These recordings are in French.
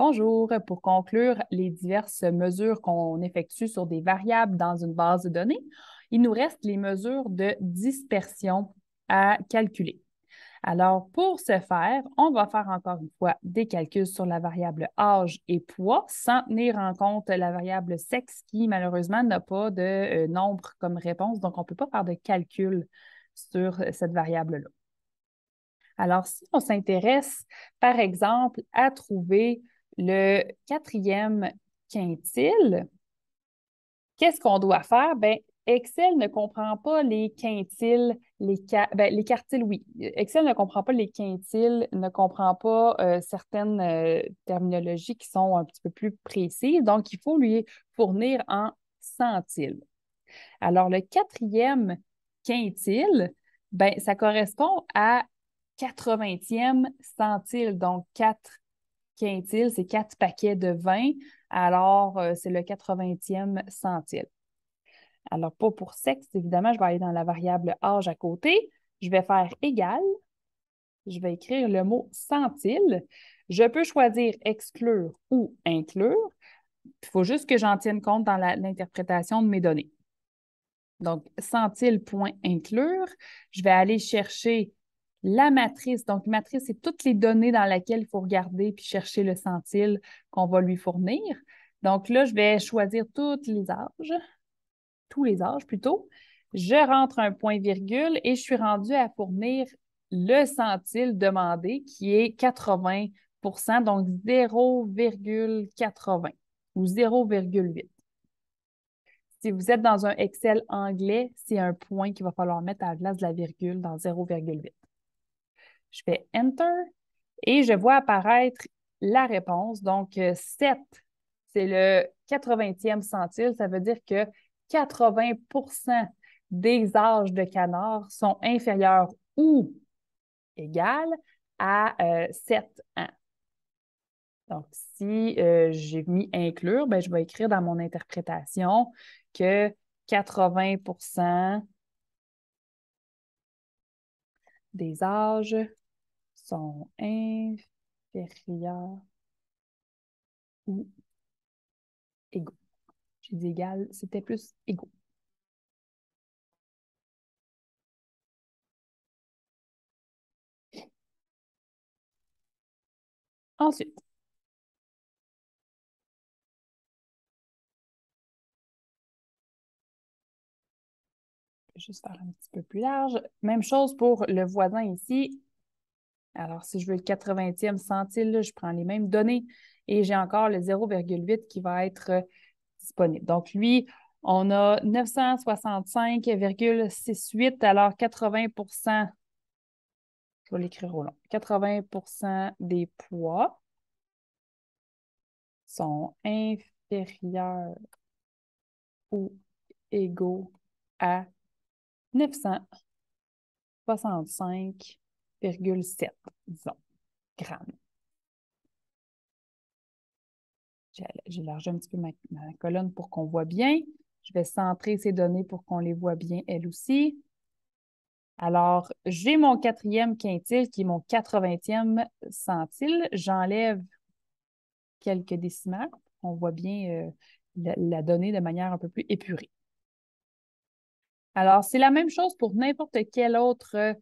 Bonjour. Pour conclure les diverses mesures qu'on effectue sur des variables dans une base de données, il nous reste les mesures de dispersion à calculer. Alors, pour ce faire, on va faire encore une fois des calculs sur la variable âge et poids sans tenir en compte la variable sexe qui, malheureusement, n'a pas de nombre comme réponse. Donc, on ne peut pas faire de calcul sur cette variable-là. Alors, si on s'intéresse, par exemple, à trouver le quatrième quintile, qu'est-ce qu'on doit faire? Bien, Excel ne comprend pas les quintiles, les quartiles, oui. Excel ne comprend pas les quintiles, ne comprend pas certaines terminologies qui sont un petit peu plus précises. Donc, il faut lui fournir en centiles. Alors, le quatrième quintile, ben, ça correspond à 80e centile. Donc, 4 quintiles, c'est 4 paquets de 20. Alors, c'est le 80e centile. Alors, pas pour sexe, évidemment, je vais aller dans la variable âge à côté. Je vais faire égal. Je vais écrire le mot centile. Je peux choisir exclure ou inclure. Il faut juste que j'en tienne compte dans l'interprétation de mes données. Donc, centile.inclure, je vais aller chercher la matrice. Donc, matrice, c'est toutes les données dans lesquelles il faut regarder puis chercher le centile qu'on va lui fournir. Donc là, je vais choisir tous les âges plutôt. Je rentre un point-virgule et je suis rendue à fournir le centile demandé qui est 80 donc 0,80 ou 0,8. Si vous êtes dans un Excel anglais, c'est un point qu'il va falloir mettre à la place de la virgule dans 0,8. Je fais Enter et je vois apparaître la réponse. Donc, 7, c'est le 80e centile. Ça veut dire que 80 des âges de canard sont inférieurs ou égales à 7 ans. Donc, si j'ai mis inclure, ben, je vais écrire dans mon interprétation que 80 des âges sont inférieurs ou égaux. J'ai dit égal, c'était plus égaux. Ensuite, je vais juste faire un petit peu plus large. Même chose pour le voisin ici. Alors, si je veux le 80e centile, là, je prends les mêmes données et j'ai encore le 0,8 qui va être disponible. Donc, lui, on a 965,68, alors 80 je vais l'écrire au long, 80 des poids sont inférieurs ou égaux à 965,7, disons, grammes. J'ai élargi un petit peu ma colonne pour qu'on voit bien. Je vais centrer ces données pour qu'on les voit bien, elles aussi. Alors, j'ai mon quatrième quintile qui est mon 80e centile. J'enlève quelques décimales. On voit bien la donnée de manière un peu plus épurée. Alors, c'est la même chose pour n'importe quel autre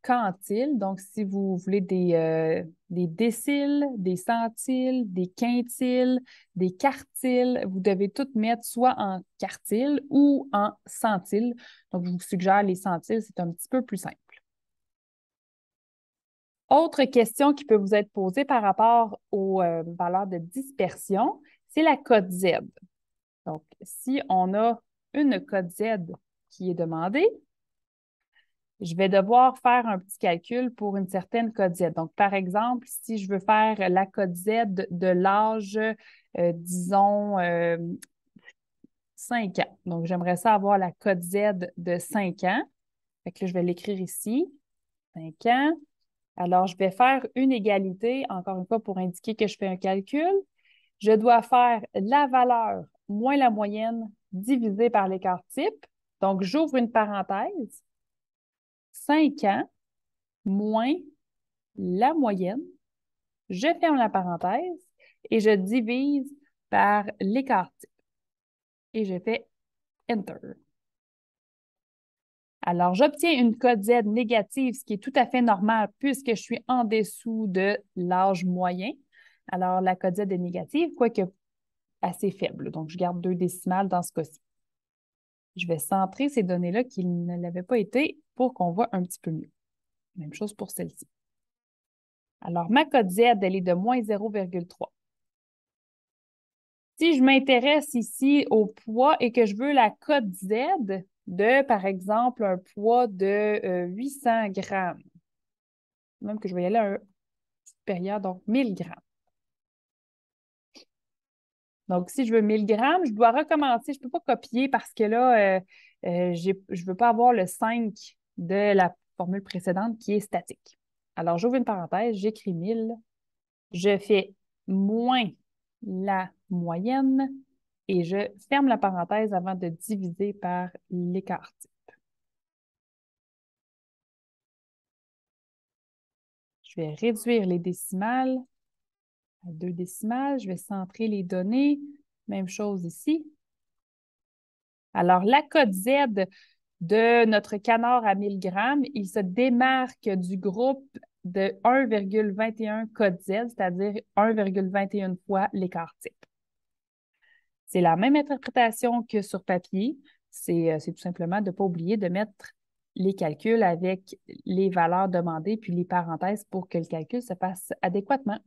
quantile. Donc, si vous voulez des déciles, des centiles, des quintiles, des quartiles, vous devez tout mettre soit en quartile ou en centile. Donc, je vous suggère les centiles, c'est un petit peu plus simple. Autre question qui peut vous être posée par rapport aux valeurs de dispersion, c'est la cote Z. Donc, si on a une cote Z qui est demandée, je vais devoir faire un petit calcul pour une certaine cote Z. Donc, par exemple, si je veux faire la cote Z de l'âge, disons, 5 ans. Donc, j'aimerais ça avoir la cote Z de 5 ans. Fait que là, je vais l'écrire ici, 5 ans. Alors, je vais faire une égalité, encore une fois, pour indiquer que je fais un calcul. Je dois faire la valeur moins la moyenne divisée par l'écart type. Donc, j'ouvre une parenthèse. 5 ans moins la moyenne. Je ferme la parenthèse et je divise par l'écart type. Et je fais Enter. Alors, j'obtiens une cote Z négative, ce qui est tout à fait normal puisque je suis en dessous de l'âge moyen. Alors, la cote Z est négative, quoique assez faible. Donc, je garde 2 décimales dans ce cas-ci. Je vais centrer ces données-là qui ne l'avaient pas été pour qu'on voit un petit peu mieux. Même chose pour celle-ci. Alors, ma cote Z, elle est de moins 0,3. Si je m'intéresse ici au poids et que je veux la cote Z de, par exemple, un poids de 800 grammes, même que je vais y aller à un supérieur, donc 1000 grammes. Donc, si je veux 1000 grammes, je dois recommencer. Je ne peux pas copier parce que là, je ne veux pas avoir le 5 de la formule précédente qui est statique. Alors, j'ouvre une parenthèse, j'écris 1000, je fais moins la moyenne et je ferme la parenthèse avant de diviser par l'écart type. Je vais réduire les décimales à 2 décimales. Je vais centrer les données. Même chose ici. Alors, la cote Z de notre canard à 1000 grammes, il se démarque du groupe de 1,21 cote Z, c'est-à-dire 1,21 fois l'écart type. C'est la même interprétation que sur papier. C'est tout simplement de ne pas oublier de mettre les calculs avec les valeurs demandées puis les parenthèses pour que le calcul se fasse adéquatement.